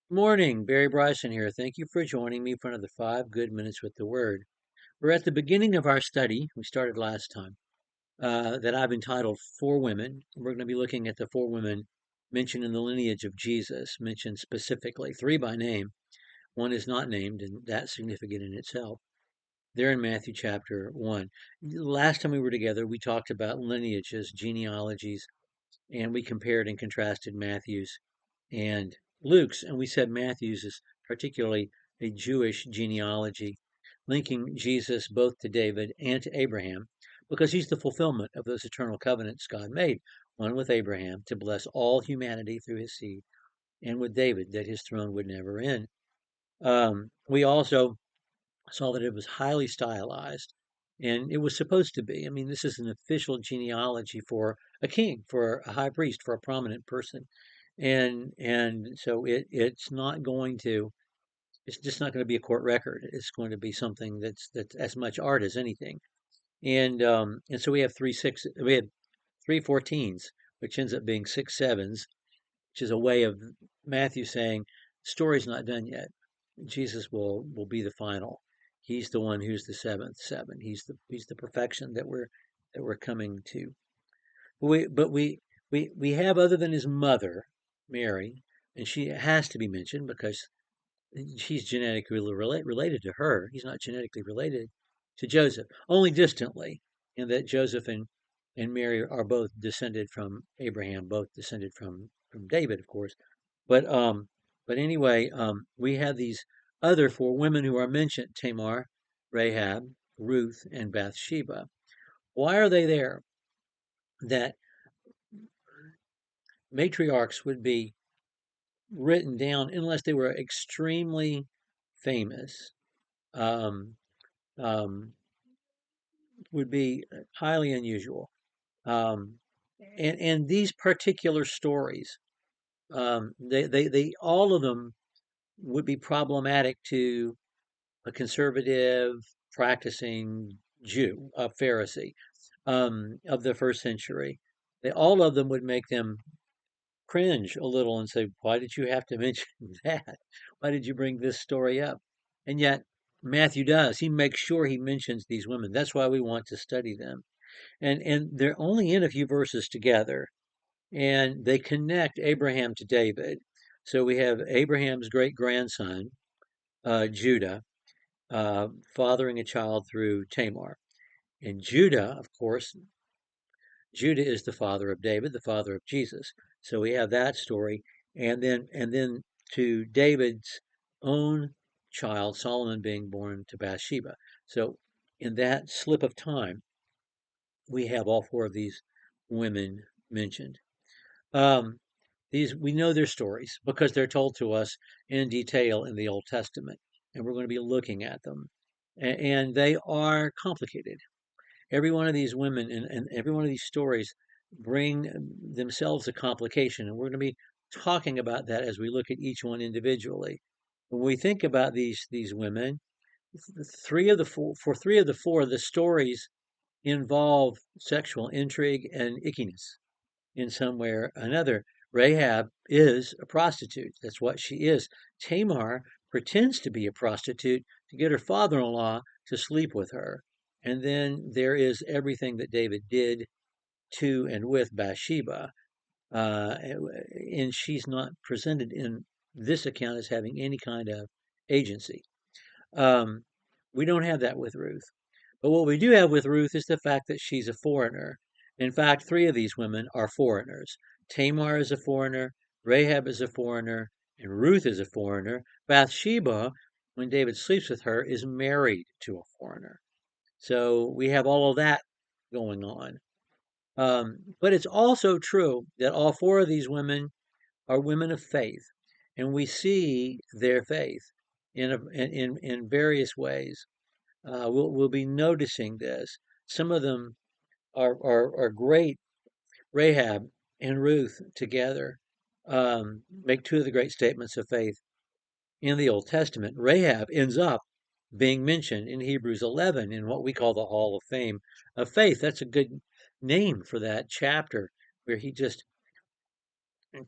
Morning, Barry Bryson here. Thank you for joining me for another 5 good minutes with the Word. We're at the beginning of our study, we started last time, that I've entitled Four Women. We're going to be looking at the four women mentioned in the lineage of Jesus, mentioned specifically, three by name. One is not named, and that's significant in itself. They're in Matthew chapter 1. Last time we were together, we talked about lineages, genealogies, and we compared and contrasted Matthew's and Luke's, and we said Matthew's is particularly a Jewish genealogy, linking Jesus both to David and to Abraham, because he's the fulfillment of those eternal covenants God made, one with Abraham to bless all humanity through his seed, and with David that his throne would never end. We also saw that it was highly stylized, and it was supposed to be. I mean, this is an official genealogy for a king, for a high priest, for a prominent person, and so it's not going to. It's just not going to be a court record. It's going to be something that's as much art as anything. And so we have we had 3 14s, which ends up being 6 7s, which is a way of Matthew saying, story's not done yet. Jesus will be the final. He's the one who's the seventh seven. He's the perfection that we're coming to. But we have, other than his mother, Mary, and she has to be mentioned because he's genetically related to her. He's not genetically related to Joseph, only distantly, in that Joseph and Mary are both descended from Abraham, both descended from David, of course. But um, but anyway, we have these other four women who are mentioned: Tamar, Rahab, Ruth, and Bathsheba. Why are they there? That matriarchs would be written down unless they were extremely famous. Um, um, would be highly unusual. Um, and these particular stories, they all of them would be problematic to a conservative practicing Jew, a Pharisee, of the first century. All of them would make them cringe a little and say, "Why did you have to mention that? Why did you bring this story up?" And yet Matthew does. He makes sure he mentions these women. That's why we want to study them. And they're only in a few verses together, and they connect Abraham to David. So we have Abraham's great grandson, Judah, fathering a child through Tamar. And Judah, of course, Judah is the father of David, the father of Jesus. So we have that story, and then to David's own child, Solomon being born to Bathsheba. So in that slip of time, we have all four of these women mentioned. Um, these we know their stories because they're told to us in detail in the Old Testament, and we're going to be looking at them. And they are complicated. Every one of these women and every one of these stories bring themselves a complication, and we're going to be talking about that as we look at each one individually. When we think about these women, for three of the four, the stories involve sexual intrigue and ickiness in some way or another. Rahab is a prostitute. That's what she is. Tamar pretends to be a prostitute to get her father in law to sleep with her. And then there is everything that David did to and with Bathsheba. And she's not presented in this account as having any kind of agency. Um, we don't have that with Ruth. But what we do have with Ruth is the fact that she's a foreigner. In fact, three of these women are foreigners. Tamar is a foreigner, Rahab is a foreigner, and Ruth is a foreigner. Bathsheba, when David sleeps with her, is married to a foreigner. So we have all of that going on. But it's also true that all four of these women are women of faith, and we see their faith in various ways. We'll be noticing this. Some of them are great. Rahab and Ruth together make two of the great statements of faith in the Old Testament. Rahab ends up being mentioned in Hebrews 11 in what we call the Hall of Fame of Faith. That's a good name for that chapter, where he just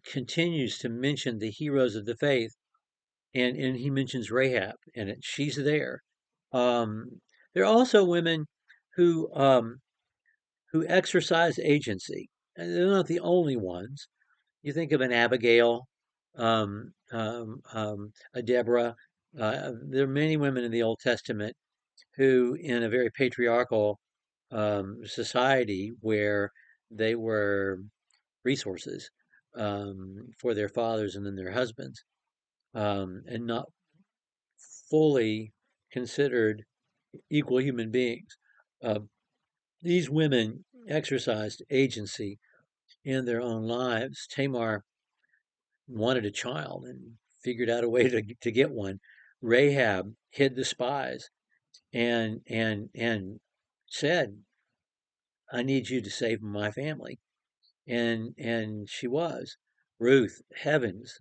continues to mention the heroes of the faith and he mentions Rahab, and she's there. Um, there are also women who um, who exercise agency, and they're not the only ones. You think of an Abigail, a Deborah. There are many women in the Old Testament who, in a very patriarchal society where they were resources for their fathers and then their husbands, and not fully considered equal human beings. Uh, these women exercised agency in their own lives. Tamar wanted a child and figured out a way to get one. Rahab hid the spies and said, "I need you to save my family." And she was. Ruth, heavens.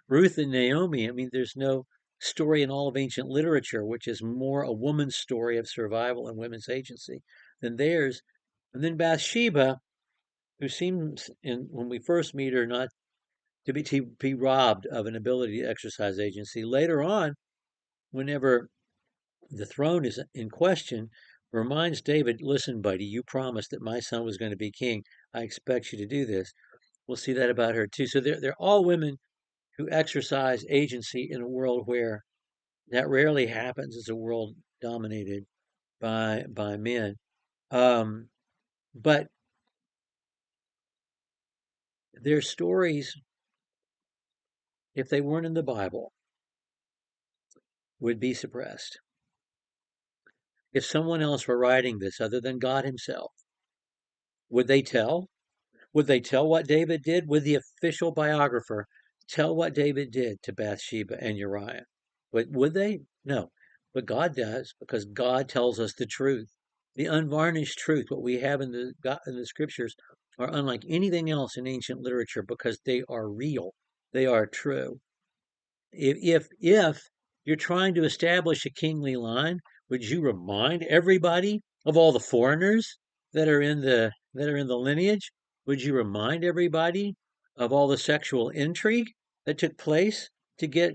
Ruth and Naomi, I mean, there's no story in all of ancient literature which is more a woman's story of survival and women's agency than theirs. And then Bathsheba, who seems, when we first meet her, not to be robbed of an ability to exercise agency. Later on, whenever the throne is in question, reminds David, "Listen, buddy, you promised that my son was going to be king. I expect you to do this." We'll see that about her too. So they're all women who exercise agency in a world where that rarely happens. It's a world dominated by men. Um, but their stories, if they weren't in the Bible, would be suppressed. If someone else were writing this other than God Himself, would they tell? Would they tell what David did? Would the official biographer tell what David did to Bathsheba and Uriah? Would they? No. But God does, because God tells us the truth. The unvarnished truth, what we have in the scriptures, are unlike anything else in ancient literature because they are real. They are true. If you're trying to establish a kingly line, would you remind everybody of all the foreigners that are in the lineage? Would you remind everybody of all the sexual intrigue that took place to get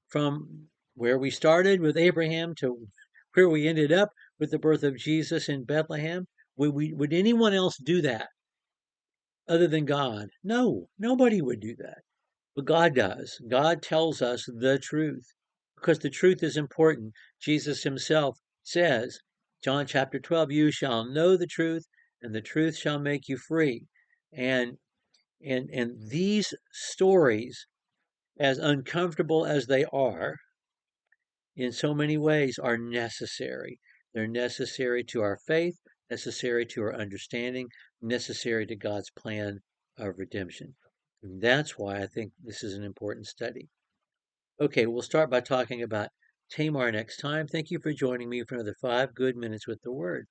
from where we started with Abraham to where we ended up with the birth of Jesus in Bethlehem? Would anyone else do that other than God? No, nobody would do that. But God does. God tells us the truth because the truth is important. Jesus himself says, John chapter 12, "You shall know the truth, and the truth shall make you free." And and these stories, as uncomfortable as they are, in so many ways are necessary. They're necessary to our faith, necessary to our understanding, necessary to God's plan of redemption. And that's why I think this is an important study. Okay, we'll start by talking about Tamar next time. Thank you for joining me for another 5 good minutes with the Word.